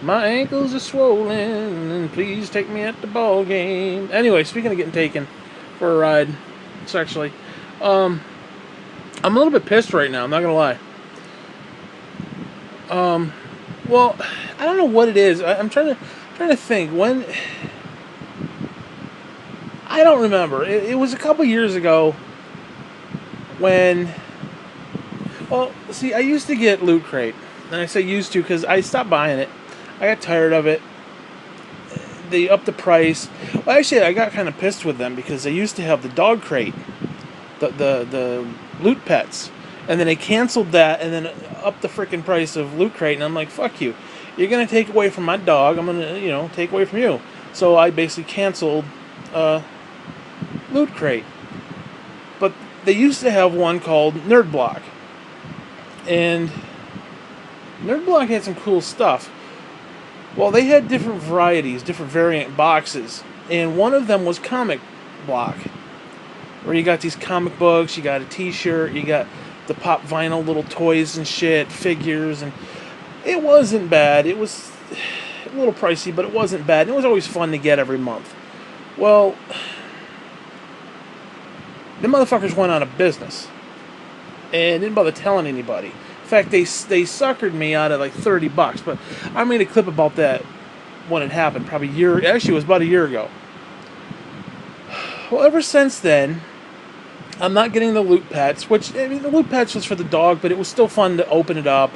My ankles are swollen, and please take me at the ball game. Anyway, speaking of getting taken for a ride sexually, um, I'm a little bit pissed right now. I'm not gonna lie. Well, I don't know what it is. I'm trying to think when. I don't remember. It was a couple years ago when. Well, see, I used to get Loot Crate, and I say used to because I stopped buying it. I got tired of it. They upped the price. Well, actually, I got kind of pissed with them because they used to have the dog crate, the Loot Pets, and then they canceled that and then upped the freaking price of Loot Crate. And I'm like, fuck you. You're gonna take away from my dog. I'm gonna, take away from you. So I basically canceled Loot Crate. But they used to have one called Nerd Block, and Nerd Block had some cool stuff. Well, they had different varieties, different variant boxes, and one of them was Comic Block, where you got these comic books, you got a T-shirt, you got the pop vinyl little toys and shit, figures, and it wasn't bad. It was a little pricey, but it wasn't bad. And it was always fun to get every month. Well, the motherfuckers went out of business and didn't bother telling anybody. In fact, they suckered me out of like $30, but I made a clip about that when it happened, probably actually it was about a year ago. Well, ever since then, I'm not getting the Loot Pets, which, I mean, the Loot Pets was for the dog, but it was still fun to open it up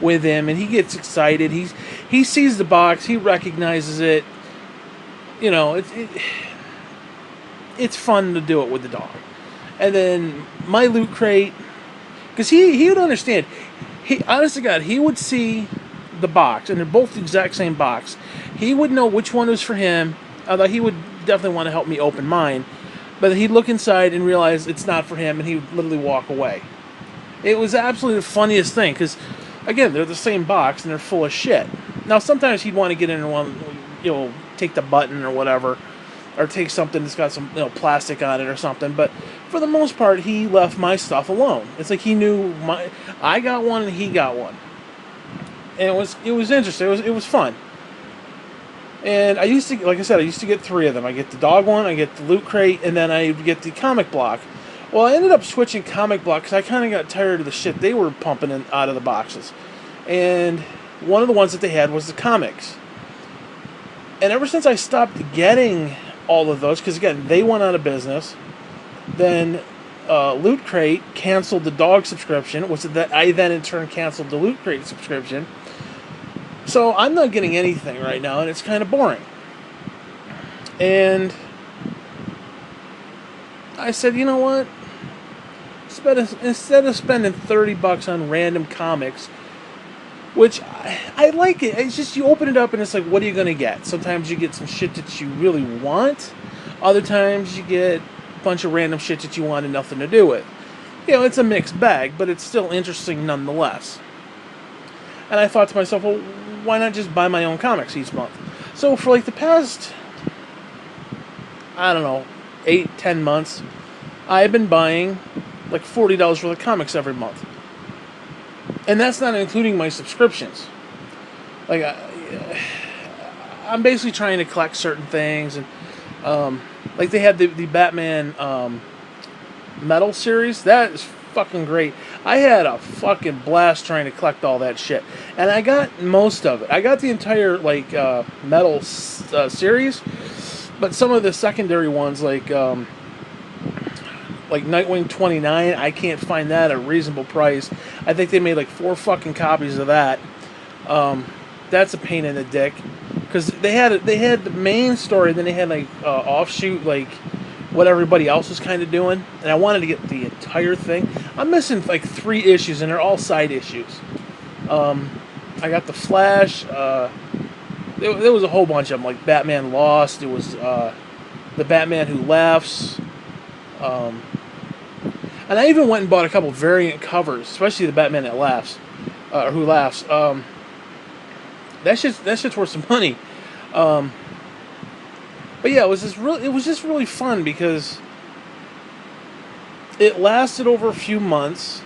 with him, and he gets excited. He sees the box, he recognizes it. It's fun to do it with the dog. And then my Loot Crate, because he would understand. He, honest to God, he would see the box, and they're both the exact same box. He would know which one was for him, although he would definitely want to help me open mine. But he'd look inside and realize it's not for him, and he would literally walk away. It was absolutely the funniest thing, because, again, they're the same box, and they're full of shit. Now, sometimes he'd want to get in and want, take the button or whatever, or take something that's got some, plastic on it or something, but for the most part, he left my stuff alone. It's like he knew I got one and he got one. And it was interesting. It was fun. And I used to, like I said, I used to get three of them. I get the dog one, I get the Loot Crate, and then I get the Comic Block. Well, I ended up switching Comic Block because I kind of got tired of the shit they were pumping out of the boxes. And one of the ones that they had was the comics. And ever since I stopped getting all of those, because again, they went out of business, then Loot Crate canceled the dog subscription, which that I then in turn canceled the Loot Crate subscription. So I'm not getting anything right now, and it's kind of boring. And I said, you know what? Instead of spending $30 on random comics, which I like it. It's just you open it up and it's like, what are you going to get? Sometimes you get some shit that you really want. Other times you get a bunch of random shit that you wanted nothing to do with. It's a mixed bag, but it's still interesting nonetheless. And I thought to myself, well, why not just buy my own comics each month? So for like the past, I don't know, 8-10 months, I've been buying like $40 worth of comics every month. And that's not including my subscriptions. Like, I'm basically trying to collect certain things. And, like, they had the Batman Metal series. That is fucking great. I had a fucking blast trying to collect all that shit. And I got most of it. I got the entire, like, Metal series. But some of the secondary ones, like Nightwing 29, I can't find that at a reasonable price. I think they made like 4 fucking copies of that. That's a pain in the dick, because they had the main story, then they had like offshoot, like what everybody else was kind of doing, and I wanted to get the entire thing. I'm missing like 3 issues, and they're all side issues. I got the Flash. There was a whole bunch of them, like Batman Lost. It was the Batman Who Laughs. And I even went and bought a couple variant covers, especially the Batman that laughs, Who Laughs. That shit's worth some money. But yeah, it was just really fun because it lasted over a few months.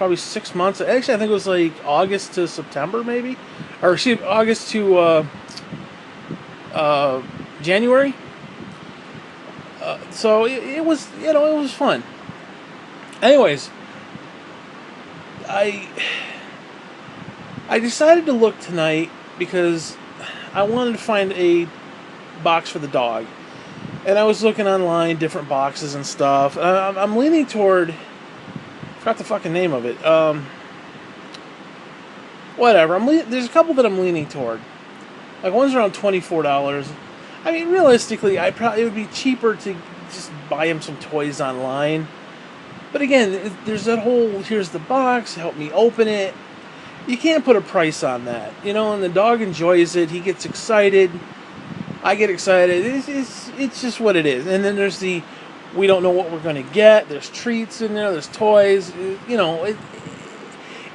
probably 6 months. Actually, I think it was like August to September, maybe, or excuse me, August to January. So it was, it was fun. Anyways, I I decided to look tonight because I wanted to find a box for the dog, and I was looking online, different boxes and stuff. And I'm leaning toward. I forgot the fucking name of it. Whatever. There's a couple that I'm leaning toward. Like one's around $24. I mean, realistically, it would be cheaper to just buy him some toys online. But again, there's that whole, here's the box, help me open it. You can't put a price on that, and the dog enjoys it. He gets excited. I get excited. It's just what it is. And then there's we don't know what we're going to get. There's treats in there. There's toys.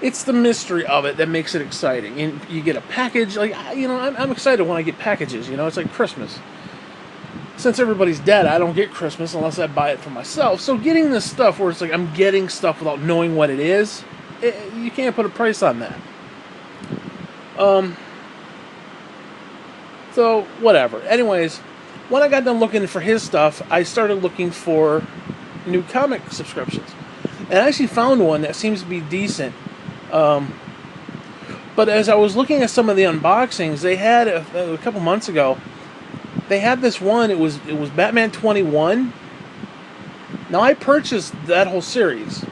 It's the mystery of it that makes it exciting. And you get a package. Like, I'm excited when I get packages. It's like Christmas. Since everybody's dead, I don't get Christmas unless I buy it for myself. So getting this stuff where it's like I'm getting stuff without knowing what it is, you can't put a price on that. So, whatever. Anyways, when I got done looking for his stuff, I started looking for new comic subscriptions. And I actually found one that seems to be decent. But as I was looking at some of the unboxings, they had, a couple months ago, they had this one, it was Batman 21. Now, I purchased that whole series.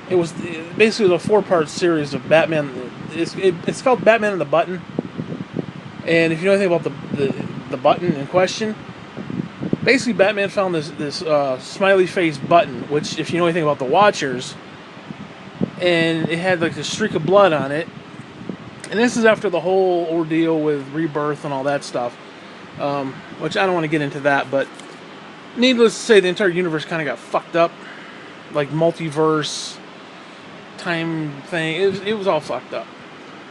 It was basically a 4-part series of Batman. It's called Batman and the Button. And if you know anything about the button in question, basically Batman found this smiley face button, which, if you know anything about the Watchers, and it had like a streak of blood on it. And this is after the whole ordeal with Rebirth and all that stuff, which I don't want to get into that, but needless to say, the entire universe kind of got fucked up, like multiverse time thing. It was all fucked up.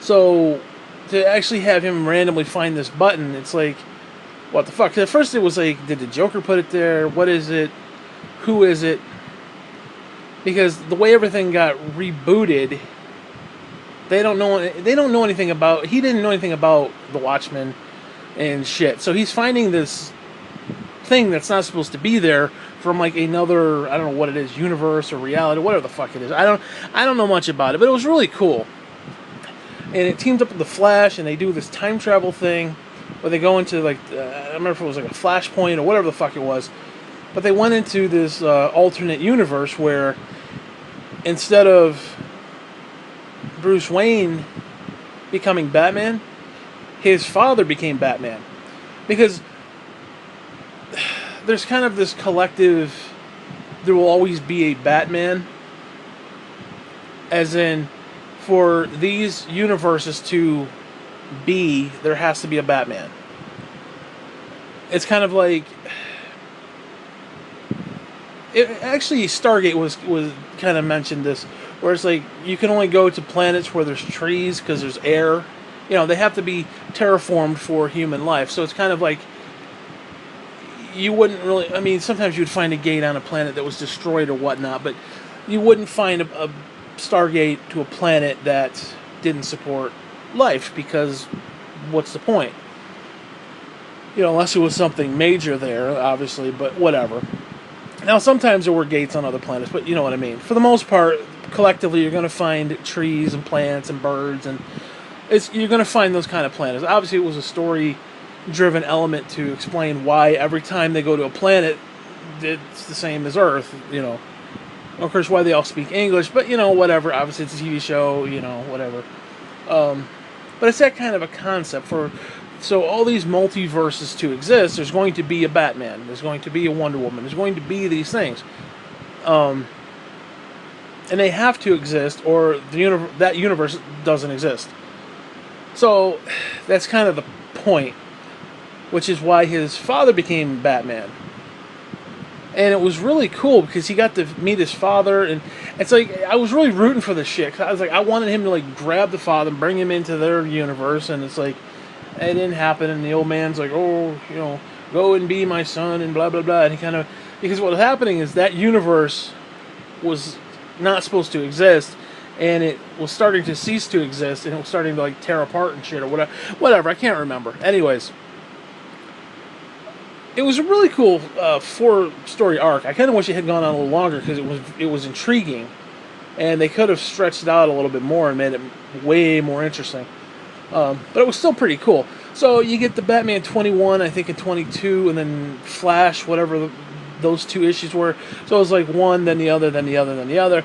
So to actually have him randomly find this button, it's like, what the fuck? At first it was like, did the Joker put it there? What is it? Who is it? Because the way everything got rebooted, they don't know anything about. He didn't know anything about the Watchmen and shit. So he's finding this thing that's not supposed to be there from like another, I don't know what it is, universe or reality, whatever the fuck it is. I don't know much about it, but it was really cool. And it teams up with the Flash, and they do this time travel thing where they go into like, I don't remember if it was like a flashpoint or whatever the fuck it was, but they went into this alternate universe where instead of Bruce Wayne becoming Batman, his father became Batman. Because there's kind of this collective, there will always be a Batman, as in, for these universes to be, there has to be a Batman. It's kind of like, actually Stargate was kind of mentioned this, where it's like you can only go to planets where there's trees because there's air. They have to be terraformed for human life. So it's kind of like, you wouldn't really, I mean, sometimes you'd find a gate on a planet that was destroyed or whatnot, but you wouldn't find a Stargate to a planet that didn't support life, because what's the point? Unless it was something major there, obviously, but whatever. Now, sometimes there were gates on other planets, but you know what I mean. For the most part, collectively, you're going to find trees and plants and birds, and you're going to find those kind of planets. Obviously, it was a story-driven element to explain why every time they go to a planet, it's the same as Earth, Of course, why they all speak English, but, whatever. Obviously, it's a TV show, whatever. But it's that kind of a concept for... So all these multiverses to exist, there's going to be a Batman, there's going to be a Wonder Woman, there's going to be these things. And they have to exist, or that universe doesn't exist. So that's kind of the point, which is why his father became Batman. And it was really cool because he got to meet his father, and it's like, I was really rooting for this shit. 'Cause I was like, I wanted him to like grab the father and bring him into their universe, and it's like, it didn't happen. And the old man's like, oh, go and be my son, and blah blah blah. And he kind of, because what was happening is that universe was not supposed to exist, and it was starting to cease to exist, and it was starting to like tear apart and shit or whatever. Whatever, I can't remember. Anyways, it was a really cool 4-story arc. I kind of wish it had gone on a little longer because it was intriguing, and they could have stretched it out a little bit more and made it way more interesting. But it was still pretty cool. So you get the Batman 21, I think in 22, and then Flash, whatever those 2 issues were. So it was like one, then the other, then the other, then the other.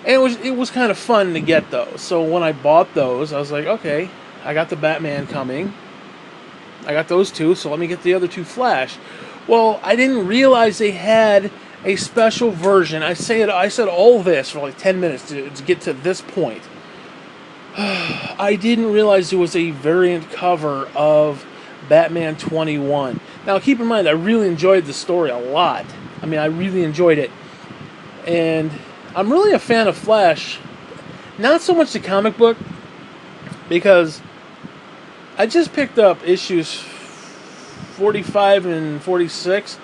And it was kind of fun to get those. So when I bought those, I was like, okay, I got the Batman coming. I got those 2, so let me get the other 2 Flash. Well, I didn't realize they had a special version. I said all this for like 10 minutes to get to this point. I didn't realize there was a variant cover of Batman 21. Now, keep in mind, I really enjoyed the story a lot. I mean, I really enjoyed it. And I'm really a fan of Flash. Not so much the comic book, because I just picked up issues 45 and 46,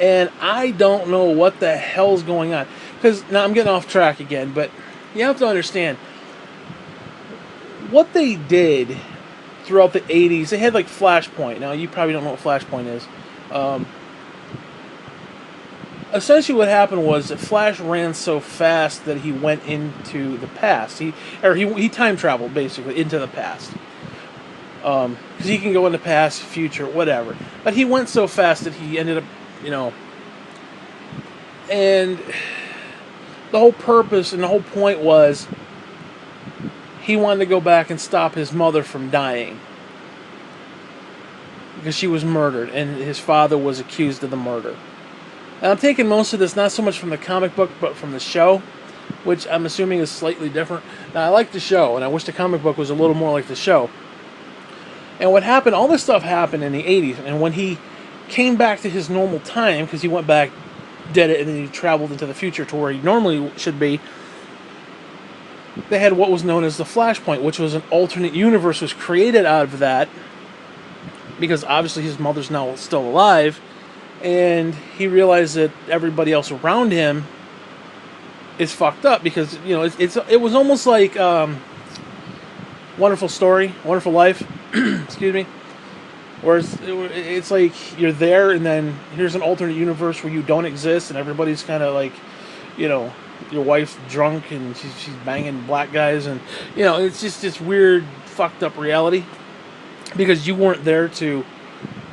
and I don't know what the hell's going on. Because, now I'm getting off track again, but you have to understand, what they did throughout the 80s, they had like Flashpoint. Now, you probably don't know what Flashpoint is. Essentially what happened was that Flash ran so fast that he went into the past. He time traveled, basically, into the past. Because he can go into past, future, whatever. But he went so fast that he ended up, and the whole purpose and the whole point was he wanted to go back and stop his mother from dying. Because she was murdered, and his father was accused of the murder. And I'm taking most of this not so much from the comic book, but from the show, which I'm assuming is slightly different. Now, I like the show, and I wish the comic book was a little more like the show. And what happened, all this stuff happened in the 80s, and when he came back to his normal time, because he went back, did it, and then he traveled into the future to where he normally should be, they had what was known as the Flashpoint, which was an alternate universe was created out of that, because obviously his mother's now still alive, and he realized that everybody else around him is fucked up, because, it was almost like Wonderful Story, Wonderful Life, excuse me, whereas it's like you're there, and then here's an alternate universe where you don't exist, and everybody's kind of like, your wife's drunk and she's banging black guys, and it's just this weird fucked up reality because you weren't there to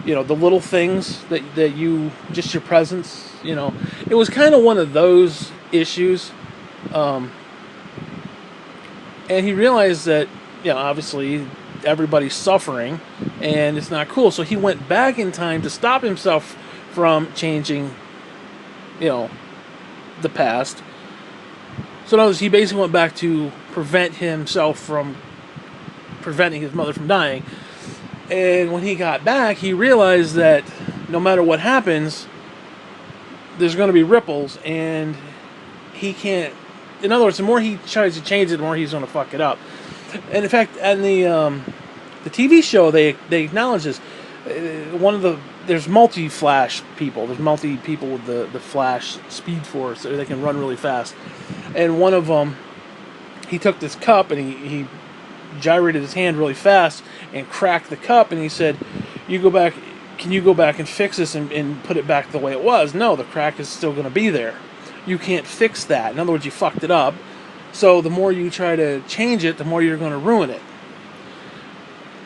the little things that you just your presence, it was kind of one of those issues, and he realized that obviously everybody's suffering and it's not cool, so he went back in time to stop himself from changing the past. So in other words, he basically went back to prevent himself from preventing his mother from dying. And when he got back, he realized that no matter what happens, there's going to be ripples, and he can't. In other words, the more he tries to change it, the more he's going to fuck it up. And in fact, on the TV show, they acknowledge this. There's multi-Flash people. There's multi-people with the Flash Speed Force, so they can run really fast. And one of them, he took this cup and he gyrated his hand really fast and cracked the cup, and he said, can you go back and fix this and put it back the way it was? No, the crack is still going to be there. You can't fix that. In other words, you fucked it up. So the more you try to change it, the more you're going to ruin it.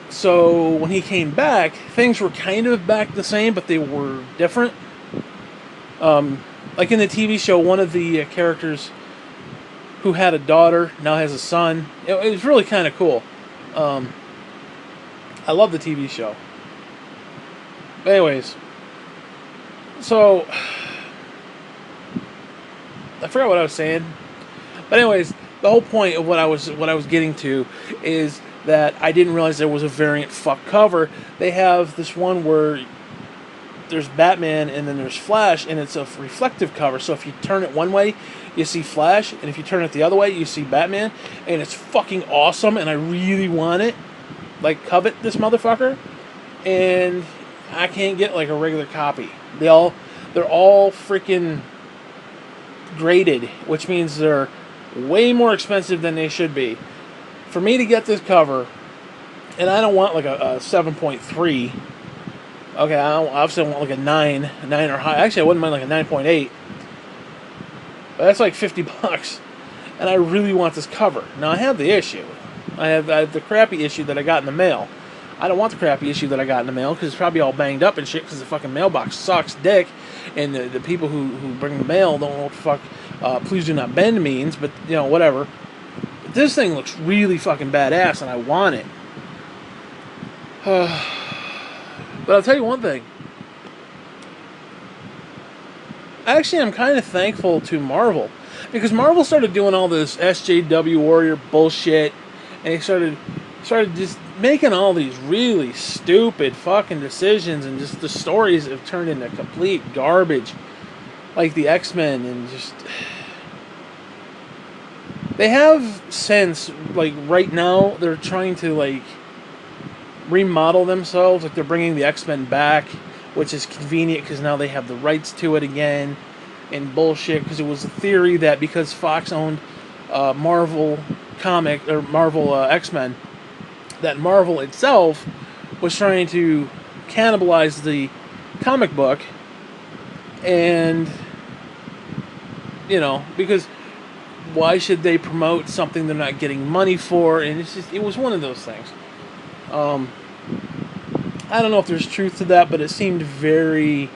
So when he came back, things were kind of back the same, but they were different. Like in the TV show, one of the characters who had a daughter now has a son. It was really kind of cool. I love the TV show. But anyways, so I forgot what I was saying. But anyways, the whole point of what I was getting to is that I didn't realize there was a variant fuck cover. They have this one where there's Batman and then there's Flash, and it's a reflective cover. So if you turn it one way, you see Flash, and if you turn it the other way, you see Batman, and it's fucking awesome, and I really want it. Like, covet this motherfucker, and I can't get like a regular copy. They're all freaking graded, which means they're way more expensive than they should be. For me to get this cover, and I don't want like a 7.3. Okay, obviously I want like a 9 or high. Actually, I wouldn't mind like a 9.8. But that's like $50. And I really want this cover. Now, I have the issue. I have the crappy issue that I got in the mail. I don't want the crappy issue that I got in the mail because it's probably all banged up and shit because the fucking mailbox sucks dick. And the people who bring the mail don't know what the fuck please do not bend means, but, you know, whatever. But this thing looks really fucking badass and I want it. But I'll tell you one thing. Actually, I'm kind of thankful to Marvel. Because Marvel started doing all this SJW Warrior bullshit. And they started just making all these really stupid fucking decisions. And just the stories have turned into complete garbage. Like the X-Men and just... They have since, like, right now, they're trying to, like, remodel themselves. Like, they're bringing the X-Men back, which is convenient because now they have the rights to it again. And bullshit, because it was a theory that because Fox owned Marvel comic, or Marvel X-Men, that Marvel itself was trying to cannibalize the comic book. And, you know, because why should they promote something they're not getting money for? And it's just, it was one of those things. I don't know if there's truth to that, but it seemed very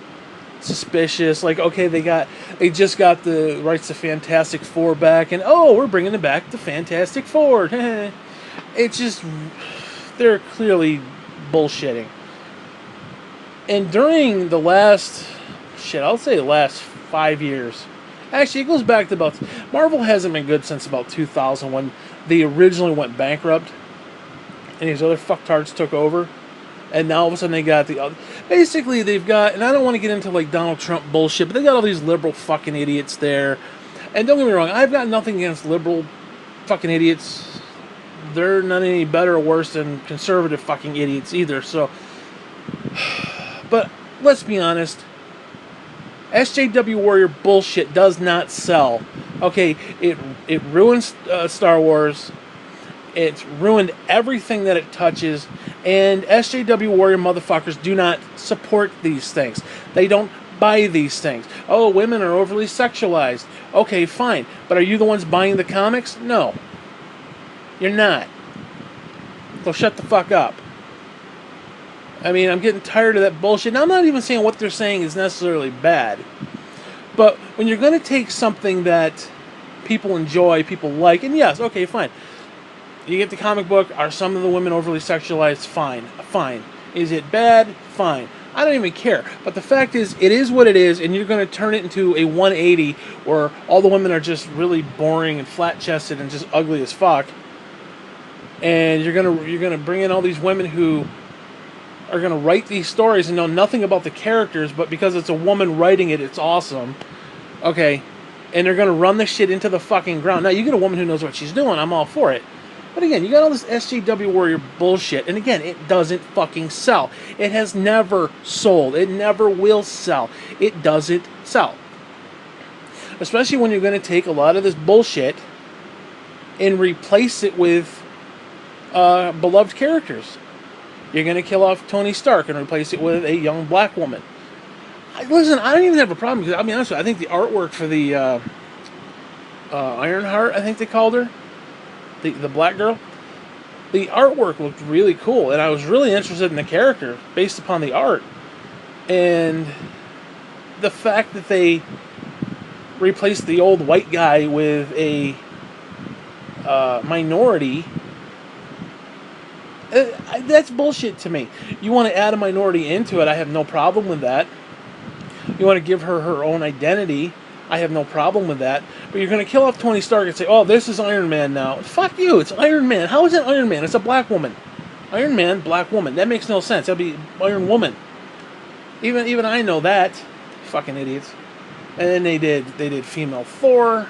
suspicious. Like, okay, they just got the rights to Fantastic Four back, and oh, we're bringing it back to Fantastic Four. It's just, they're clearly bullshitting. And during the last, I'll say the last 5 years. Actually, it goes back to about, Marvel hasn't been good since about 2000 when they originally went bankrupt and these other fucktards took over. And now all of a sudden they got the other... Basically, they've got... And I don't want to get into, like, Donald Trump bullshit, but they got all these liberal fucking idiots there. And don't get me wrong, I've got nothing against liberal fucking idiots. They're not any better or worse than conservative fucking idiots either, so... But, let's be honest. SJW Warrior bullshit does not sell. Okay, it ruins Star Wars. It's ruined everything that it touches. And SJW Warrior motherfuckers do not support these things. They don't buy these things. Oh, women are overly sexualized. Okay, fine. But are you the ones buying the comics? No. You're not. So shut the fuck up. I mean, I'm getting tired of that bullshit. Now, I'm not even saying what they're saying is necessarily bad. But when you're going to take something that people enjoy, people like, and yes, okay, fine. You get the comic book, are some of the women overly sexualized? Fine. Fine. Is it bad? Fine. I don't even care. But the fact is, it is what it is, and you're going to turn it into a 180 where all the women are just really boring and flat-chested and just ugly as fuck. And you're gonna bring in all these women who are going to write these stories and know nothing about the characters, but because it's a woman writing it, it's awesome. Okay. And they're going to run this shit into the fucking ground. Now, you get a woman who knows what she's doing, I'm all for it. But again, you got all this SJW Warrior bullshit, and again, it doesn't fucking sell. It has never sold. It never will sell. It doesn't sell. Especially when you're going to take a lot of this bullshit and replace it with beloved characters. You're going to kill off Tony Stark and replace it with a young black woman. Listen, I don't even have a problem, because I'll be honest with you, I think the artwork for the Ironheart, I think they called her, the black girl, the artwork looked really cool, and I was really interested in the character based upon the art. And the fact that they replaced the old white guy with a minority, that's bullshit to me. You want to add a minority into it, I have no problem with that. You want to give her her own identity, I have no problem with that. But you're going to kill off Tony Stark and say, oh, this is Iron Man now. Fuck you, it's Iron Man. How is it Iron Man? It's a black woman. Iron Man, black woman. That makes no sense. That'd be Iron Woman. Even I know that. Fucking idiots. And then they did female Thor,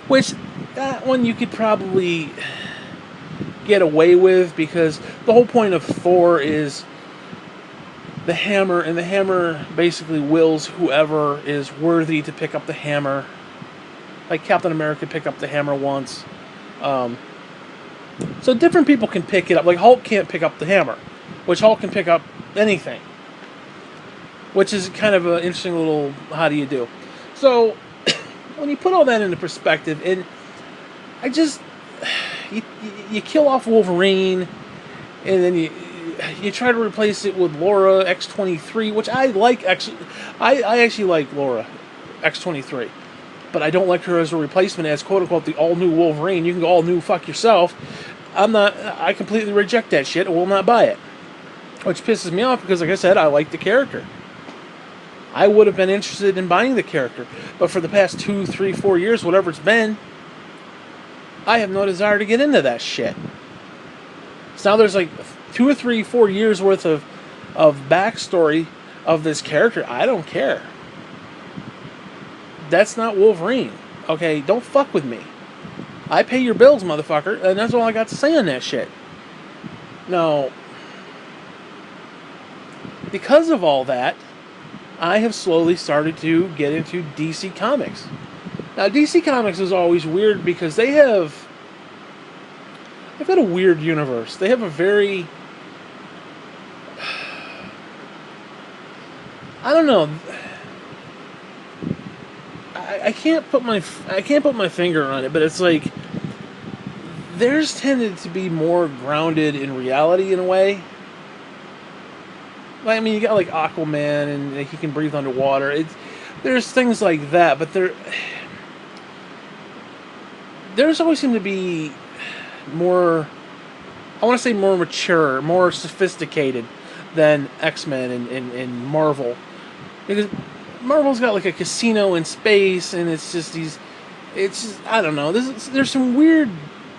which that one you could probably get away with, because the whole point of Thor is the hammer, and the hammer basically wills whoever is worthy to pick up the hammer. Like Captain America picked up the hammer once. So different people can pick it up. Like Hulk can't pick up the hammer, which Hulk can pick up anything. Which is kind of an interesting little how do you do. So when you put all that into perspective, and I just you kill off Wolverine, and then you try to replace it with Laura X-23, which I like. Actually, I actually like Laura X-23, but I don't like her as a replacement as quote unquote the all new Wolverine. You can go all new, fuck yourself. I completely reject that shit. I will not buy it, which pisses me off because, like I said, I like the character. I would have been interested in buying the character, but for the past 2, 3, 4 years, whatever it's been, I have no desire to get into that shit. So now there's like 2 or 3, 4 years worth of backstory of this character. I don't care. That's not Wolverine. Okay, don't fuck with me. I pay your bills, motherfucker, and that's all I got to say on that shit. Now, because of all that, I have slowly started to get into DC Comics. Now, DC Comics is always weird because they've got a weird universe. They have a very, I don't know. I can't put my finger on it, but it's like theirs tended to be more grounded in reality in a way. I mean, you got like Aquaman, and he can breathe underwater. There's things like that, but there's always seemed to be more, I want to say more mature, more sophisticated than X-Men and Marvel. Because Marvel's got like a casino in space, and it's just I don't know. There's some weird,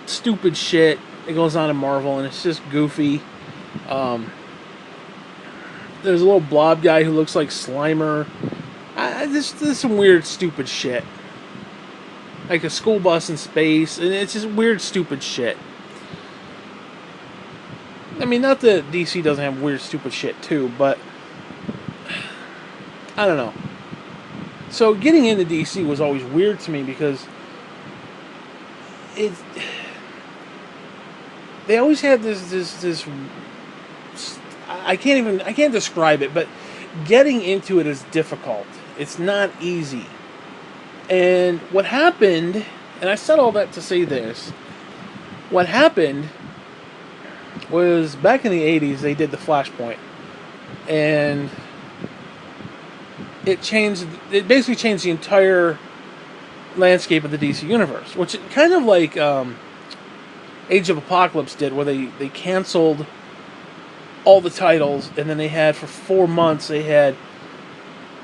stupid shit that goes on in Marvel, and it's just goofy. There's a little blob guy who looks like Slimer. There's some weird, stupid shit. Like a school bus in space, and it's just weird, stupid shit. I mean, not that DC doesn't have weird, stupid shit too, but I don't know. So getting into DC was always weird to me because they always had this I can't describe it, but getting into it is difficult. It's not easy. And what happened, and I said all that to say this, what happened was back in the 80s they did the Flashpoint, and it basically changed the entire landscape of the DC universe, which kind of like Age of Apocalypse did, where they canceled all the titles, and then they had for 4 months they had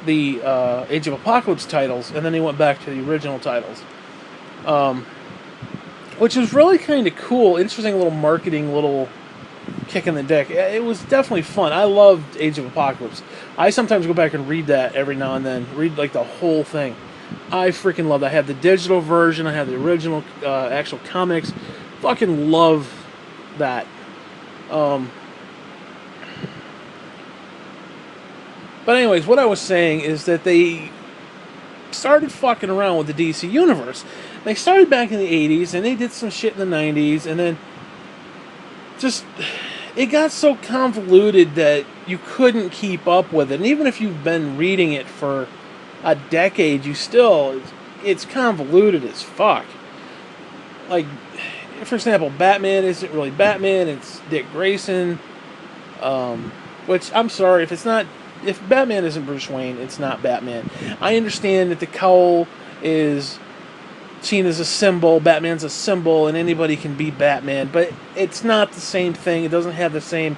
the Age of Apocalypse titles, and then they went back to the original titles, which was really kind of cool, interesting little marketing, little kick in the dick. It was definitely fun. I loved Age of Apocalypse. I sometimes go back and read that every now and then, read like the whole thing. I freaking love that. I have the digital version, I have the original actual comics. Fucking love that. But anyways, what I was saying is that they started fucking around with the DC Universe. They started back in the 80s, and they did some shit in the 90s, and then just, it got so convoluted that you couldn't keep up with it. And even if you've been reading it for a decade, it's convoluted as fuck. Like, for example, Batman isn't really Batman, it's Dick Grayson, which, I'm sorry, if Batman isn't Bruce Wayne, it's not Batman. I understand that the cowl is seen as a symbol, Batman's a symbol, and anybody can be Batman, but it's not the same thing, it doesn't have the same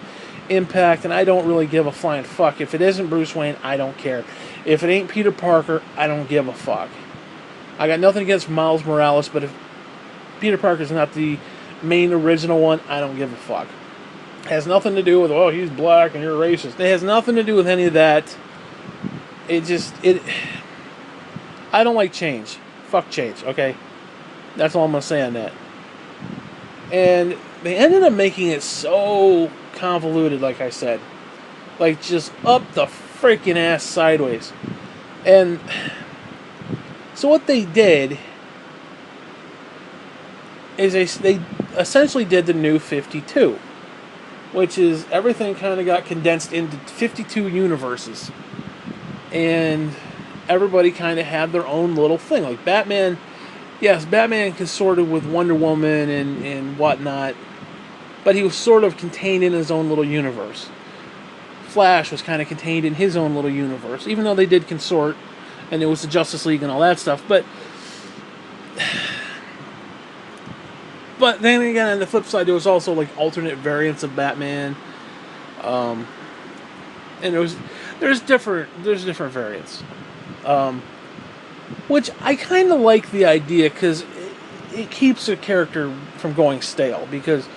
impact, and I don't really give a flying fuck. If it isn't Bruce Wayne, I don't care. If it ain't Peter Parker, I don't give a fuck. I got nothing against Miles Morales, but if Peter Parker's not the main original one, I don't give a fuck. It has nothing to do with, oh, he's black and you're racist. It has nothing to do with any of that. I don't like change. Fuck change, okay? That's all I'm going to say on that. And they ended up making it so convoluted, like I said. like just up the freaking ass sideways. And so what they did is they essentially did the New 52, which is everything kind of got condensed into 52 universes, and everybody kind of had their own little thing. Like Batman, yes, Batman consorted with Wonder Woman and whatnot, but he was sort of contained in his own little universe. Flash was kind of contained in his own little universe, even though they did consort, and it was the Justice League and all that stuff. But then again, on the flip side, there was also like alternate variants of Batman, and there's different variants, which I kind of like the idea because it keeps a character from going stale, because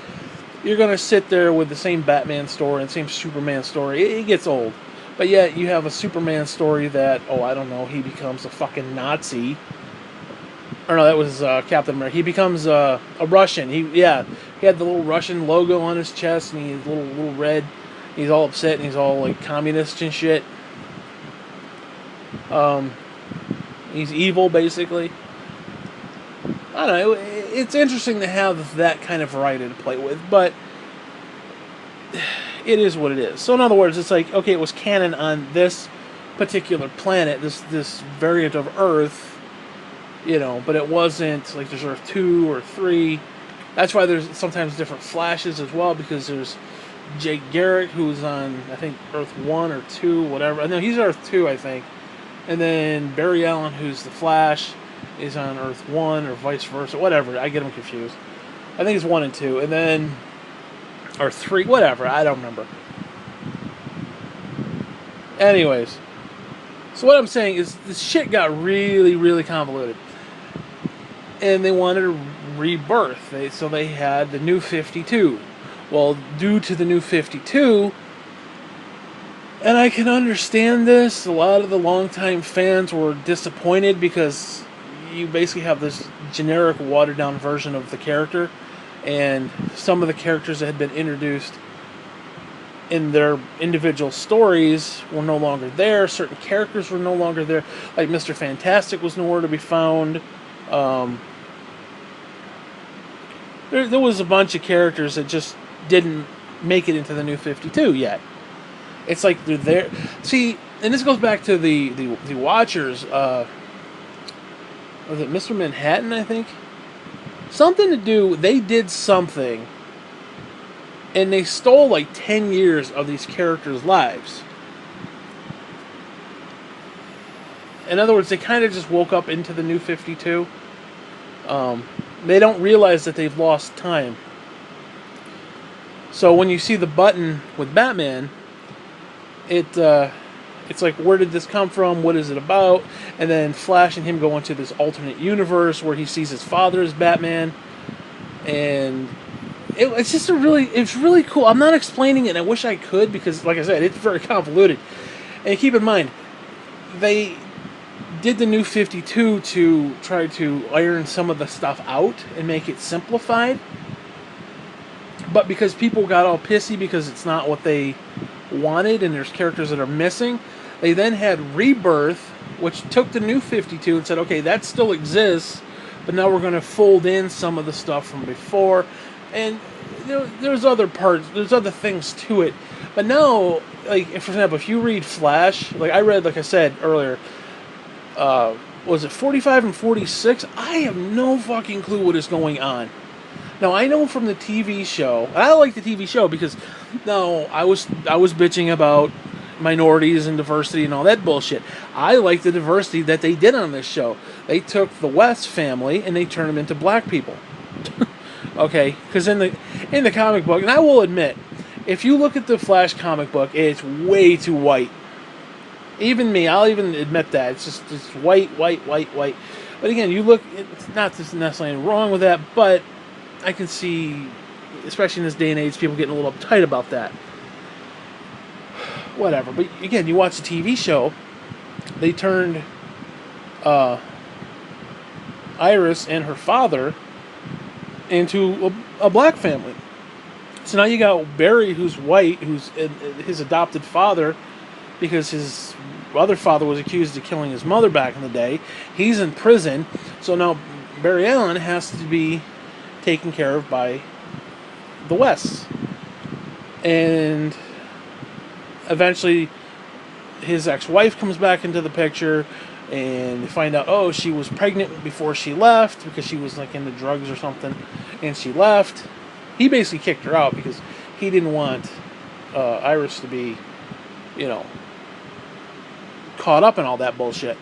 you're going to sit there with the same Batman story and same Superman story. It gets old. But yet you have a Superman story that, I don't know, he becomes a fucking Nazi. Or no, that was Captain America. He becomes a Russian. He had the little Russian logo on his chest, and he's little red. He's all upset, and he's all like communist and shit. He's evil, basically. I don't know. It's interesting to have that kind of variety to play with, but it is what it is. So in other words, it's like, okay, it was canon on this particular planet, this variant of Earth, but it wasn't like there's Earth 2 or 3. That's why there's sometimes different Flashes as well, because there's Jake Garrick, who's on, I think, Earth 1 or 2, whatever. No, he's Earth 2, I think. And then Barry Allen, who's the Flash, is on Earth 1 or vice versa, whatever. I get them confused. I think it's 1 and 2, and then or 3, whatever. I don't remember. Anyways, so what I'm saying is this shit got really, really convoluted, and they wanted a rebirth. So they had the New 52. Well, due to the New 52, and I can understand this, a lot of the longtime fans were disappointed because you basically have this generic watered down version of the character, and some of the characters that had been introduced in their individual stories were no longer there. Certain characters were no longer there, like Mr. Fantastic was nowhere to be found. There was a bunch of characters that just didn't make it into the New 52 yet. It's like they're there. See, and this goes back to the Watchers. Was it Mr. Manhattan, I think? Something to do, they did something, and they stole like 10 years of these characters' lives. In other words, they kind of just woke up into the New 52. They don't realize that they've lost time. So when you see the button with Batman, it's like, where did this come from? What is it about? And then Flash and him go into this alternate universe where he sees his father as Batman. And it's just it's really cool. I'm not explaining it, and I wish I could, because, like I said, it's very convoluted. And keep in mind, they did the New 52 to try to iron some of the stuff out and make it simplified. But because people got all pissy because it's not what they wanted and there's characters that are missing, they then had Rebirth, which took the New 52 and said, okay, that still exists, but now we're going to fold in some of the stuff from before. And there's other parts, there's other things to it. But now, like, for example, if you read Flash, like I read, like I said earlier, was it 45 and 46? I have no fucking clue what is going on. Now, I know from the TV show, and I like the TV show because, no, I was bitching about minorities and diversity and all that bullshit. I like the diversity that they did on this show. They took the West family and they turned them into black people. Okay, because in the comic book, and I will admit, if you look at the Flash comic book, it's way too white. Even me, I'll even admit that. It's just white. But again, you look, it's not just necessarily wrong with that, but I can see, especially in this day and age, people getting a little uptight about that. Whatever. But again, you watch the TV show, they turned Iris and her father into a black family. So now you got Barry, who's white, who's his adopted father, because his other father was accused of killing his mother back in the day. He's in prison, so now Barry Allen has to be taken care of by the Wests. And eventually his ex-wife comes back into the picture, and they find out, oh, she was pregnant before she left because she was like into drugs or something, and she left. He basically kicked her out because he didn't want Iris to be, caught up in all that bullshit.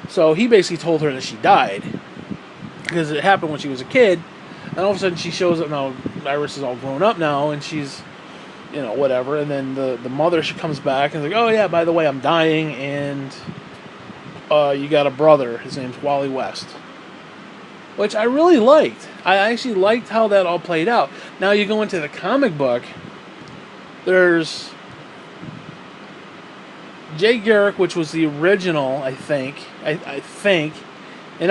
So he basically told her that she died because it happened when she was a kid, and all of a sudden she shows up now. Iris is all grown up now, and she's, whatever. And then the mother, she comes back and is like, oh yeah, by the way, I'm dying, and you got a brother. His name's Wally West. Which I really liked. I actually liked how that all played out. Now you go into the comic book, there's Jay Garrick, which was the original, I think, and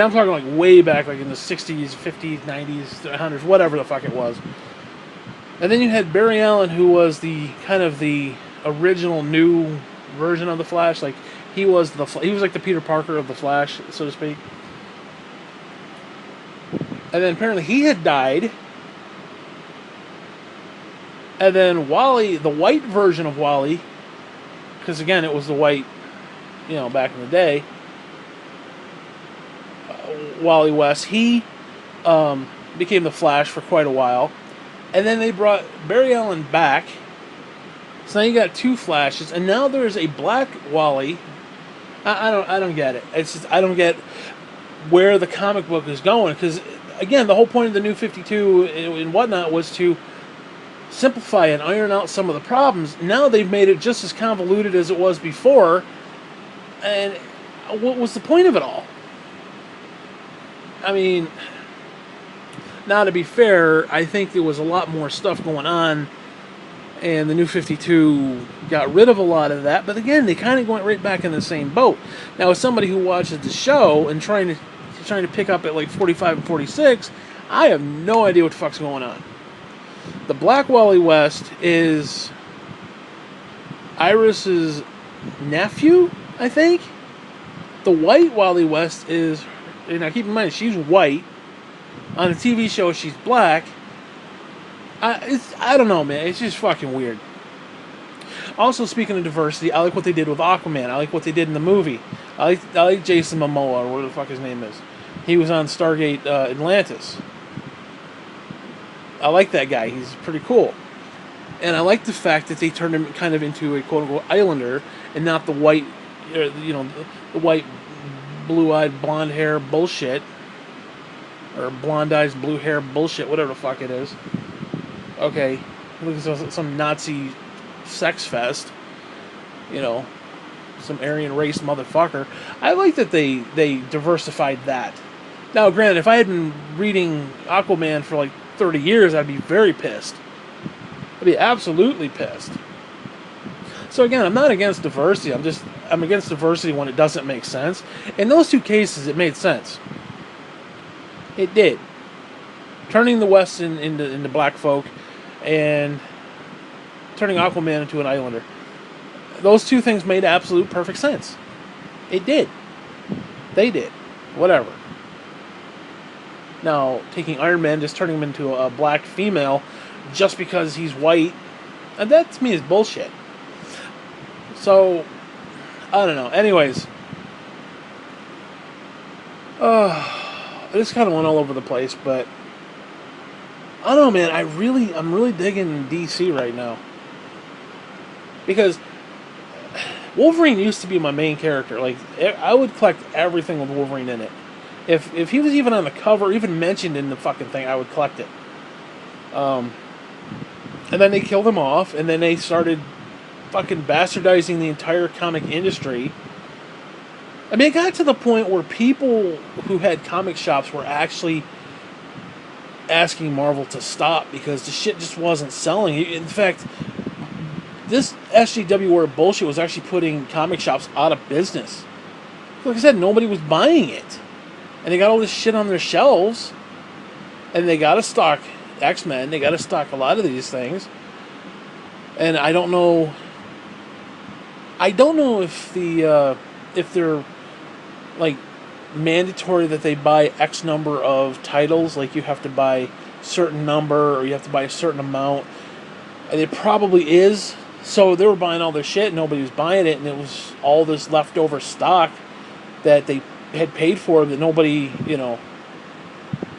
I'm talking like way back, like in the 60s, 50s, 90s, 100s, whatever the fuck it was. And then you had Barry Allen, who was the kind of the original new version of the Flash. Like he was like the Peter Parker of the Flash, so to speak. And then apparently he had died. And then Wally, the white version of Wally, because again it was the white, back in the day, Wally West, he became the Flash for quite a while. And then they brought Barry Allen back. So now you got two Flashes, and now there's a black Wally. I don't get it. It's just, I don't get where the comic book is going, because again, the whole point of the New 52 and whatnot was to simplify and iron out some of the problems. Now they've made it just as convoluted as it was before, and what was the point of it all? I mean, now to be fair, I think there was a lot more stuff going on, and the New 52 got rid of a lot of that, but again, they kind of went right back in the same boat. Now, as somebody who watches the show and trying to pick up at like 45 and 46, I have no idea what the fuck's going on. The Black Wally West is Iris's nephew, I think. The White Wally West is, and now keep in mind, she's white. On the TV show, she's black. I don't know, man. It's just fucking weird. Also, speaking of diversity, I like what they did with Aquaman. I like what they did in the movie. I like Jason Momoa, or whatever the fuck his name is. He was on Stargate Atlantis. I like that guy. He's pretty cool. And I like the fact that they turned him kind of into a quote-unquote Islander, and not the white, the white, blue-eyed, blonde hair bullshit. Or blonde-eyed, blue hair bullshit, whatever the fuck it is. Okay, look at some Nazi sex fest. Some Aryan race motherfucker. I like that they diversified that. Now, granted, if I had been reading Aquaman for like 30 years, I'd be very pissed. I'd be absolutely pissed. So again, I'm not against diversity. I'm against diversity when it doesn't make sense. In those two cases, it made sense. It did. Turning the West into black folk, and turning Aquaman into an Islander. Those two things made absolute perfect sense. It did. They did. Whatever. Now, taking Iron Man, just turning him into a black female just because he's white, and that to me is bullshit. So, I don't know. Anyways. I just kind of went all over the place, but I don't know, man. I'm really digging DC right now, because Wolverine used to be my main character. Like, I would collect everything with Wolverine in it. If he was even on the cover, even mentioned in the fucking thing, I would collect it. And then they killed him off, and then they started fucking bastardizing the entire comic industry. I mean, it got to the point where people who had comic shops were actually asking Marvel to stop because the shit just wasn't selling. In fact, this SJW War bullshit was actually putting comic shops out of business. Like I said, nobody was buying it. And they got all this shit on their shelves, and they got to stock X-Men. They got to stock a lot of these things. And I don't know. I don't know if if they're like mandatory that they buy X number of titles. Like you have to buy certain number or you have to buy a certain amount. And it probably is. So they were buying all their shit. Nobody was buying it, and it was all this leftover stock that they had paid for that nobody,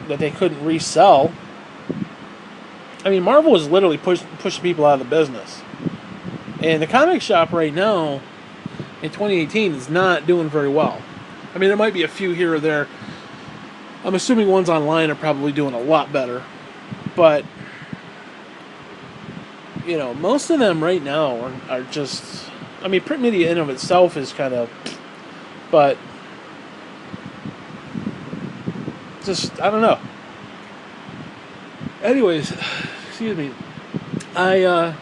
that they couldn't resell. I mean, Marvel was literally pushing people out of the business. And the comic shop right now, in 2018, is not doing very well. I mean, there might be a few here or there. I'm assuming ones online are probably doing a lot better. But, most of them right now are just... I mean, print media in of itself is kind of... But... just, I don't know. Anyways, excuse me. I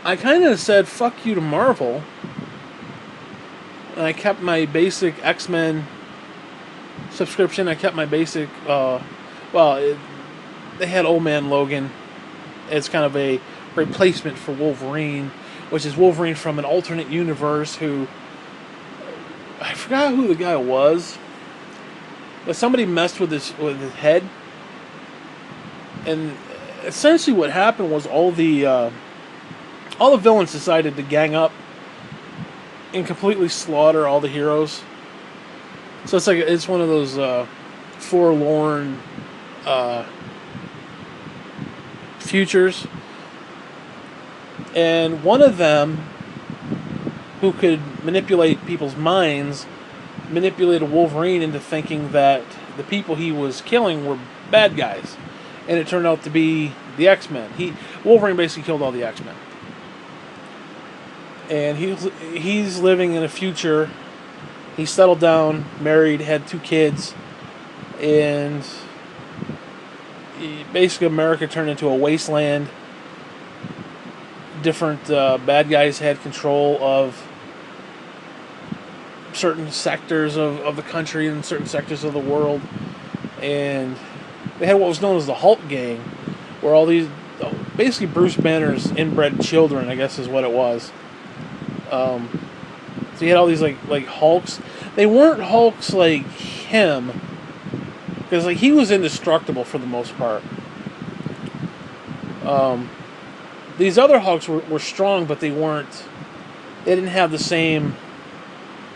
kind of said fuck you to Marvel, and I kept my basic X-Men subscription. I kept my basic, they had Old Man Logan. It's kind of a replacement for Wolverine, which is Wolverine from an alternate universe who, I forgot who the guy was, but somebody messed with his head. And essentially what happened was all the villains decided to gang up and completely slaughter all the heroes. So it's one of those forlorn futures. And one of them, who could manipulate people's minds, manipulated Wolverine into thinking that the people he was killing were bad guys. And it turned out to be the X-Men. Wolverine basically killed all the X-Men. And he's living in a future. He settled down, married, had 2 kids, and basically America turned into a wasteland. Different bad guys had control of certain sectors of the country and certain sectors of the world. And they had what was known as the Hulk gang, where all these, basically Bruce Banner's inbred children, I guess is what it was. So you had all these like Hulks. They weren't Hulks like him, because he was indestructible for the most part. These other Hulks were strong, but they didn't have the same,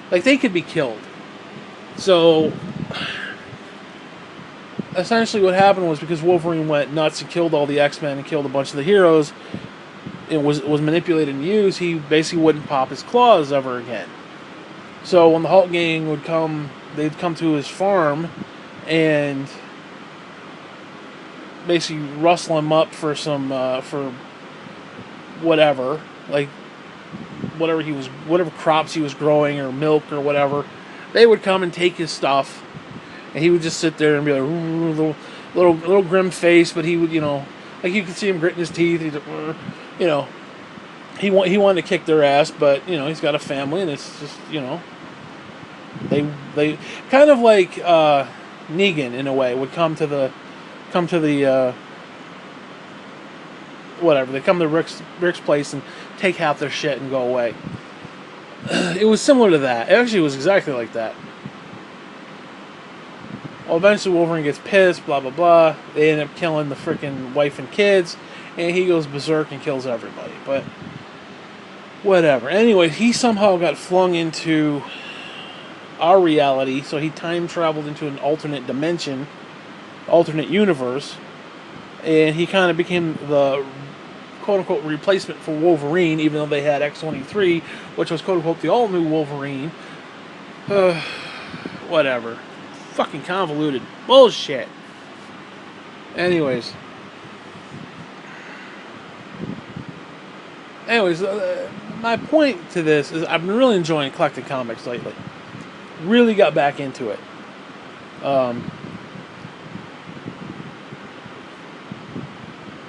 they could be killed. So essentially what happened was, because Wolverine went nuts and killed all the X-Men and killed a bunch of the heroes, and was manipulated and used, he basically wouldn't pop his claws ever again. So when the Hulk gang would come, they'd come to his farm and basically rustle him up for some, for whatever, whatever crops he was growing or milk or whatever. They would come and take his stuff. And he would just sit there and be like, ooh, little grim face, but he would, you could see him gritting his teeth. He's like, he wanted to kick their ass, but he's got a family, and it's just, they kind of like Negan in a way would come to the whatever. They come to Rick's place and take half their shit and go away. It was similar to that. It actually was exactly like that. Well, eventually Wolverine gets pissed, blah, blah, blah. They end up killing the freaking wife and kids, and he goes berserk and kills everybody. But whatever. Anyway, he somehow got flung into our reality, so he time traveled into an alternate dimension, alternate universe, and he kind of became the quote-unquote replacement for Wolverine, even though they had X-23, which was quote-unquote the all-new Wolverine. Whatever. Fucking convoluted bullshit. Anyways, my point to this is I've been really enjoying collecting comics lately. Really got back into it.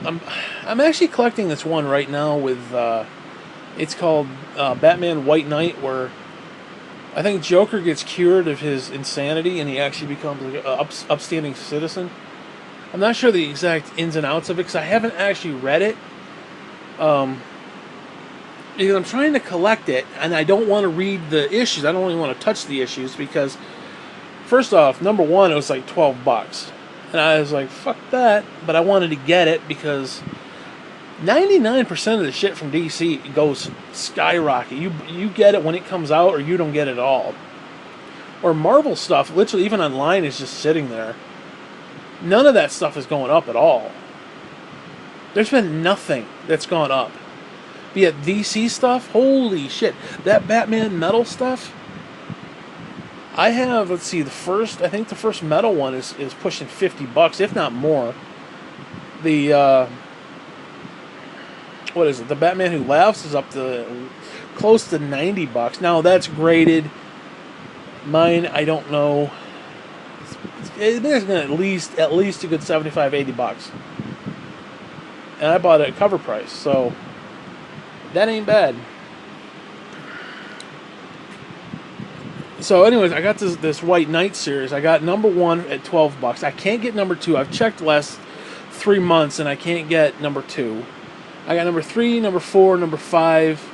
I'm actually collecting this one right now with it's called Batman White Knight, where I think Joker gets cured of his insanity and he actually becomes like an upstanding citizen. I'm not sure the exact ins and outs of it because I haven't actually read it. Because I'm trying to collect it, and I don't want to read the issues. I don't really want to touch the issues because, first off, number one, it was like $12, and I was like, "Fuck that!" But I wanted to get it because 99% of the shit from DC goes skyrocket. You get it when it comes out, or you don't get it at all. Or Marvel stuff, literally even online, is just sitting there. None of that stuff is going up at all. There's been nothing that's gone up. But yet DC stuff, holy shit. That Batman metal stuff, I have, let's see, I think the first metal one is pushing $50, if not more. The, what is it? The Batman Who Laughs is up to close to $90. Now that's graded. Mine, I don't know. It's at least a good $75-$80. And I bought it at cover price, so that ain't bad. So anyways, I got this White Knight series. I got number 1 at $12. I can't get number 2. I've checked the last 3 months and I can't get number 2. I got number 3, number 4, number 5.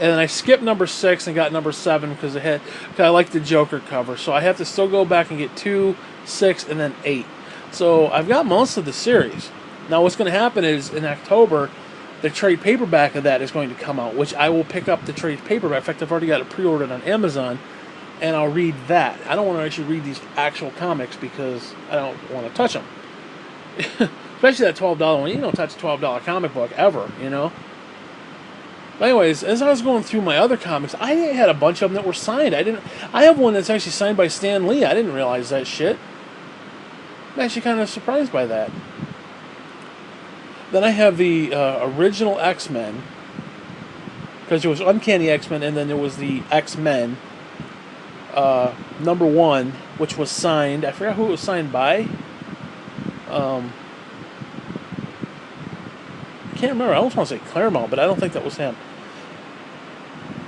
And then I skipped number 6 and got number 7 because I like the Joker cover. So I have to still go back and get 2, 6, and then 8. So I've got most of the series. Now what's going to happen is in October, the trade paperback of that is going to come out, which I will pick up the trade paperback. In fact, I've already got it pre-ordered on Amazon, and I'll read that. I don't want to actually read these actual comics because I don't want to touch them. Especially that $12 one. You don't touch a $12 comic book ever, you know? But anyways, as I was going through my other comics, I had a bunch of them that were signed. I have one that's actually signed by Stan Lee. I didn't realize that shit. I'm actually kind of surprised by that. Then I have the original X-Men, because there was Uncanny X-Men, and then there was the X-Men number 1, which was signed. I forgot who it was signed by. I can't remember. I almost want to say Claremont, but I don't think that was him.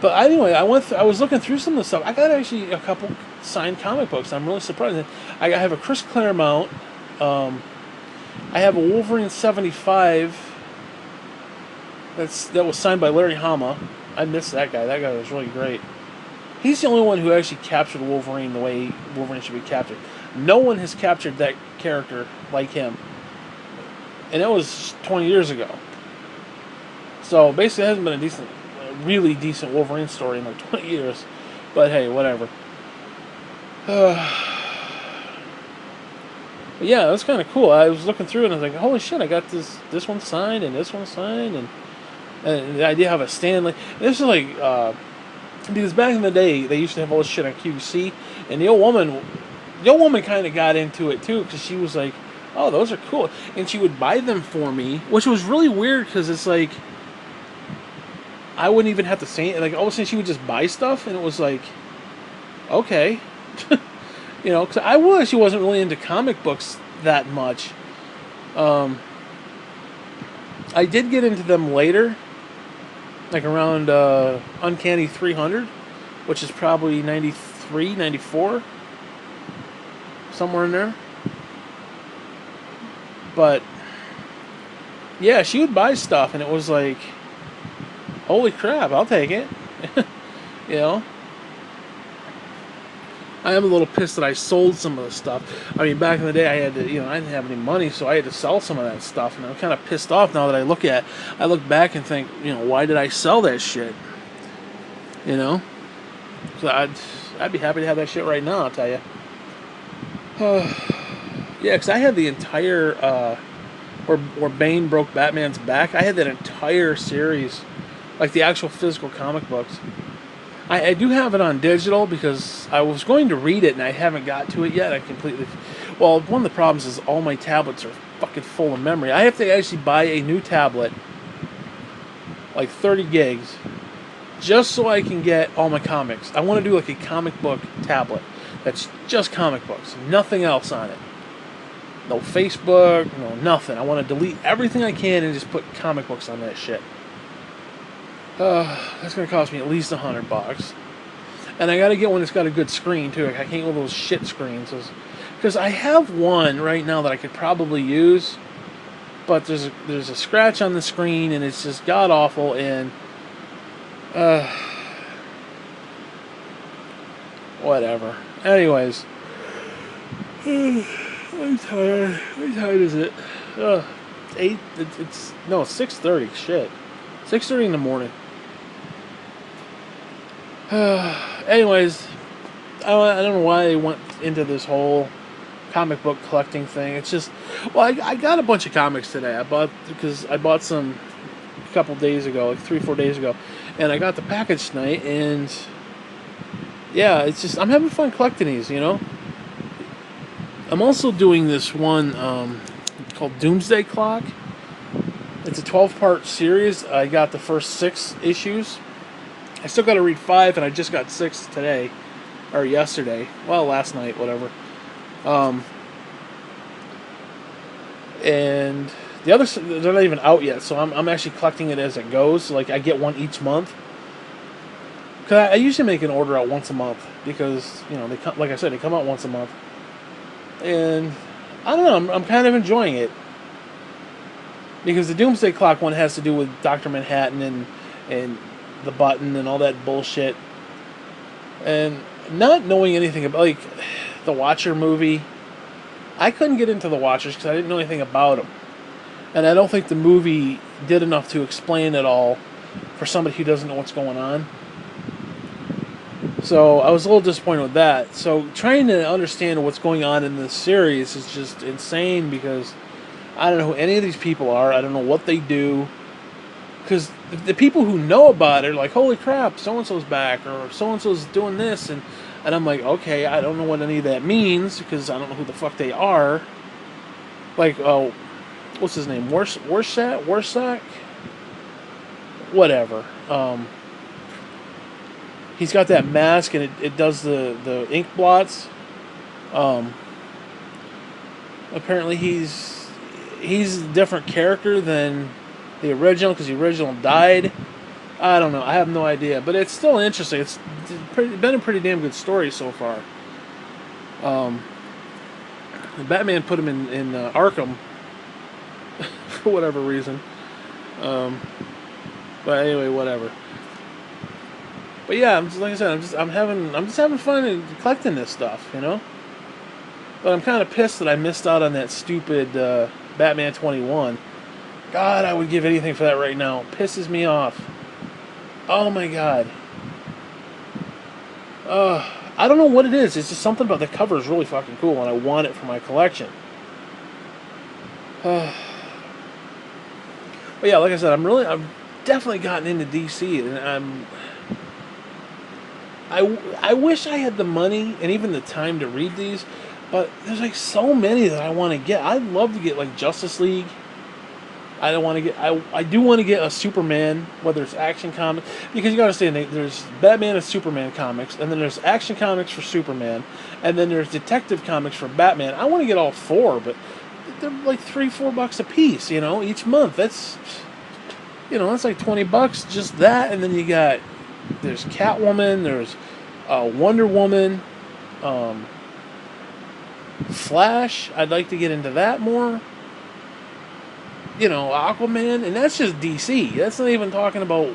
But anyway, I was looking through some of the stuff. I got actually a couple signed comic books. I'm really surprised. I have a Chris Claremont. I have a Wolverine 75 that was signed by Larry Hama. I missed that guy. That guy was really great. He's the only one who actually captured Wolverine the way Wolverine should be captured. No one has captured that character like him. And that was 20 years ago. So basically it hasn't been a really decent Wolverine story in like 20 years. But hey, whatever. But yeah, it was kind of cool. I was looking through and I was like, holy shit, I got this one signed and this one signed. And the idea of a Stanley. This is like, because back in the day, they used to have all this shit on QVC. And the old woman kind of got into it too, because she was like, oh, those are cool. And she would buy them for me, which was really weird because it's like, I wouldn't even have to say it. Like, all of a sudden she would just buy stuff and it was like, okay. You know, because I actually wasn't really into comic books that much. I did get into them later, like around Uncanny 300, which is probably 93, 94, somewhere in there. But, yeah, she would buy stuff, and it was like, holy crap, I'll take it. You know? I am a little pissed that I sold some of the stuff. I mean, back in the day, I didn't have any money, so I had to sell some of that stuff, and I'm kind of pissed off now that I look back and think, why did I sell that shit? You know? So I'd be happy to have that shit right now, I'll tell you. Yeah, because I had the entire, where Bane broke Batman's back, I had that entire series, like the actual physical comic books. I do have it on digital because I was going to read it and I haven't got to it yet. One of the problems is all my tablets are fucking full of memory. I have to actually buy a new tablet, like 30 gigs, just so I can get all my comics. I want to do like a comic book tablet that's just comic books, nothing else on it. No Facebook, no nothing. I want to delete everything I can and just put comic books on that shit. That's going to cost me at least $100. And I got to get one that's got a good screen, too. I can't get one of those shit screens. because I have one right now that I could probably use, but there's a scratch on the screen and it's just god awful, and whatever. Anyways, I'm tired. What time is it? 8. It's no 6:30. Shit, 6:30 in the morning. Anyways, I don't know why they went into this whole comic book collecting thing. It's just, well, I got a bunch of comics today. I bought some a couple days ago, like 3-4 days ago, and I got the package tonight, and yeah, it's just I'm having fun collecting these. I'm also doing this one called Doomsday Clock. It's a 12-part series. I got the first 6 issues. I still got to read 5, and I just got 6 today, or yesterday. Well, last night, whatever. And the others, they're not even out yet, so I'm actually collecting it as it goes. So, like, I get one each month. Because I usually make an order out once a month, because, they come, like I said, they come out once a month. And I don't know, I'm kind of enjoying it. Because the Doomsday Clock one has to do with Dr. Manhattan and the button and all that bullshit. And not knowing anything about, like, the Watcher movie, I couldn't get into the Watchers because I didn't know anything about them. And I don't think the movie did enough to explain it all for somebody who doesn't know what's going on. So I was a little disappointed with that. So trying to understand what's going on in this series is just insane, because I don't know who any of these people are. I don't know what they do. Because the people who know about it are like, holy crap, so-and-so's back, or so-and-so's doing this, and I'm like, okay, I don't know what any of that means, because I don't know who the fuck they are. Like, what's his name? Warsack? Whatever. He's got that mask, and it does the ink blots. Apparently he's a different character than the original, because the original died. I don't know. I have no idea. But it's still interesting. It's been a pretty damn good story so far. Batman put him in Arkham for whatever reason. But anyway, whatever. But yeah, like I said, I'm just having fun and collecting this stuff, But I'm kind of pissed that I missed out on that stupid Batman 21. God, I would give anything for that right now. It pisses me off. Oh my god. I don't know what it is. It's just something about the cover is really fucking cool, and I want it for my collection. But yeah, like I said, I've definitely gotten into DC, and I wish I had the money and even the time to read these, but there's like so many that I want to get. I'd love to get like Justice League. I do want to get a Superman, whether it's Action Comics, because you gotta understand, there's Batman and Superman comics, and then there's Action Comics for Superman, and then there's Detective Comics for Batman. I want to get all 4, but they're like $3-4 a piece, each month. That's like $20 just that, and then there's Catwoman, there's Wonder Woman, Flash. I'd like to get into that more. Aquaman, and that's just DC. That's not even talking about,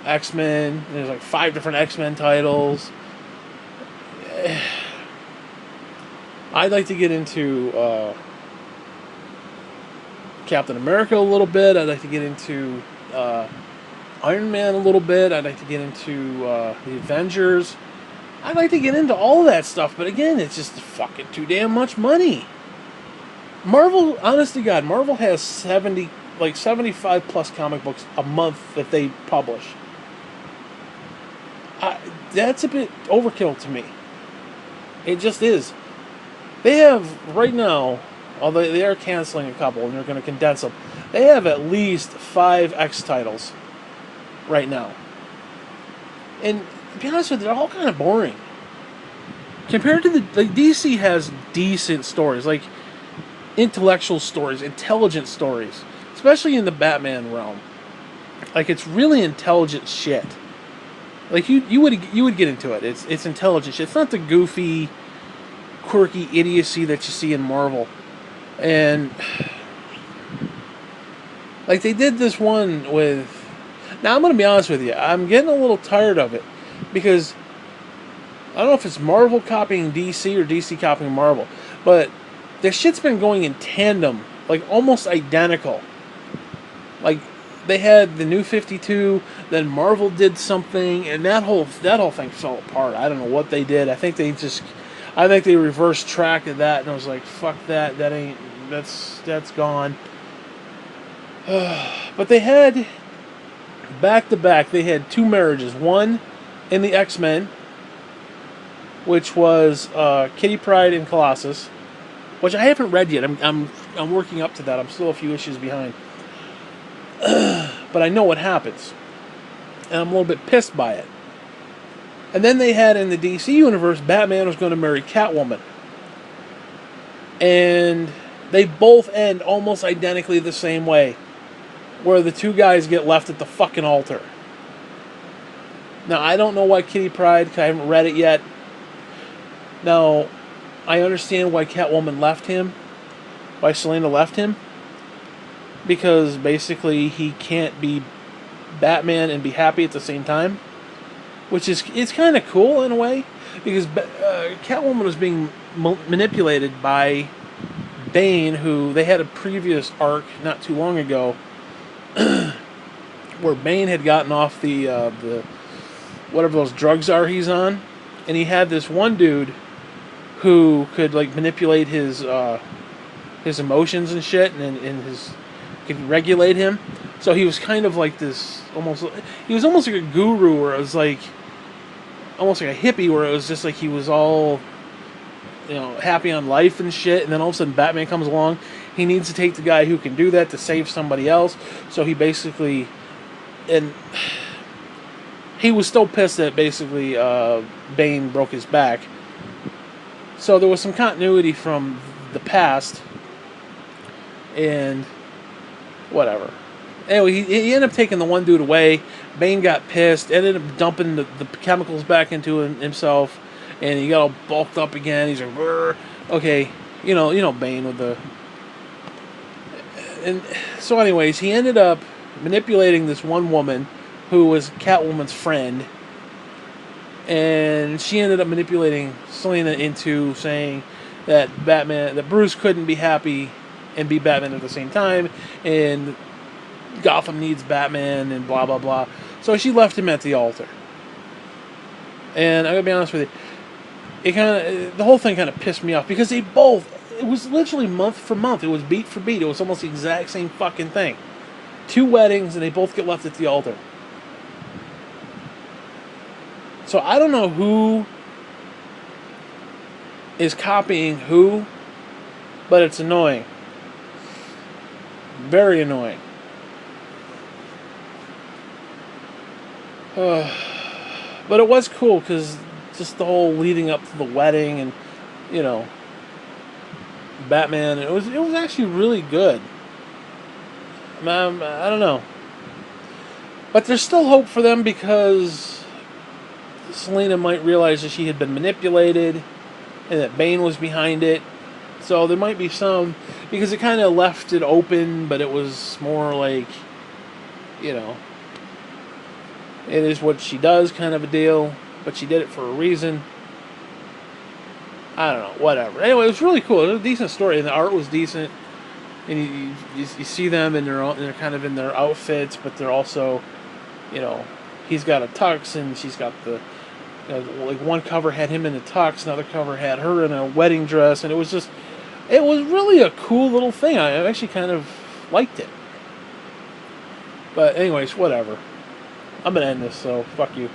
X-Men. There's like 5 different X-Men titles. I'd like to get into Captain America a little bit. I'd like to get into Iron Man a little bit. I'd like to get into the Avengers. I'd like to get into all that stuff, but again, it's just fucking too damn much money. Marvel, honest to God, Marvel has 75 plus comic books a month that they publish. That's a bit overkill to me. It just is. They have, right now, although they are canceling a couple and they're going to condense them, they have at least 5 X titles right now. And to be honest with you, they're all kind of boring. Compared to DC has decent stories, like intellectual stories, intelligent stories, especially in the Batman realm. Like, it's really intelligent shit. Like, you would get into it. It's intelligent shit. It's not the goofy, quirky idiocy that you see in Marvel. And like they did this one with... Now I'm going to be honest with you. I'm getting a little tired of it. Because I don't know if it's Marvel copying DC or DC copying Marvel. But their shit's been going in tandem. Like almost identical. Like they had the New 52, then Marvel did something, and that whole thing fell apart. I don't know what they did. I think they reversed track of that, and I was like, fuck that. That's gone. But they had back to back. They had two marriages. One in the X-Men, which was Kitty Pryde and Colossus, which I haven't read yet. I'm working up to that. I'm still a few issues behind. But I know what happens. And I'm a little bit pissed by it. And then they had in the DC universe, Batman was going to marry Catwoman. And they both end almost identically the same way. Where the two guys get left at the fucking altar. Now, I don't know why Kitty Pryde, because I haven't read it yet. Now, I understand why Catwoman left him. Why Selena left him. Because basically he can't be Batman and be happy at the same time. Which is, it's kind of cool in a way. Because Catwoman was being manipulated by Bane, who they had a previous arc not too long ago where Bane had gotten off the whatever those drugs are he's on, and he had this one dude who could like manipulate his emotions and shit, and could regulate him. So he was kind of like this he was almost like a guru, where it was like almost like a hippie, where it was just like he was all, you know, happy on life and shit, and then all of a sudden Batman comes along. He needs to take the guy who can do that to save somebody else. So he basically, and he was still pissed that basically Bane broke his back. So there was some continuity from the past, and whatever. Anyway, he ended up taking the one dude away. Bane got pissed, ended up dumping the chemicals back into himself, and he got all bulked up again. He's like, brr. Okay, you know Bane with the... And so anyways, he ended up manipulating this one woman who was Catwoman's friend, and she ended up manipulating Selena into saying that Bruce couldn't be happy and be Batman at the same time, and Gotham needs Batman, and blah blah blah. So she left him at the altar. And I'm gonna be honest with you, the whole thing kind of pissed me off, because they both, it was literally month for month. It was beat for beat. It was almost the exact same fucking thing. Two weddings, and they both get left at the altar. So I don't know who is copying who, but it's annoying. Very annoying. But it was cool, because just the whole leading up to the wedding, and, you know, Batman, it was actually really good. I don't know. But there's still hope for them, because Selena might realize that she had been manipulated and that Bane was behind it. So there might be some, because it kind of left it open, but it was more like, you know, it is what she does kind of a deal, but she did it for a reason. I don't know, whatever. Anyway, it was really cool. It was a decent story, and the art was decent. And you see them, and they're kind of in their outfits, but they're also, you know, he's got a tux, and she's got the, you know, like one cover had him in a tux, another cover had her in a wedding dress, and it was really a cool little thing. I actually kind of liked it. But anyways, whatever. I'm gonna end this, so fuck you.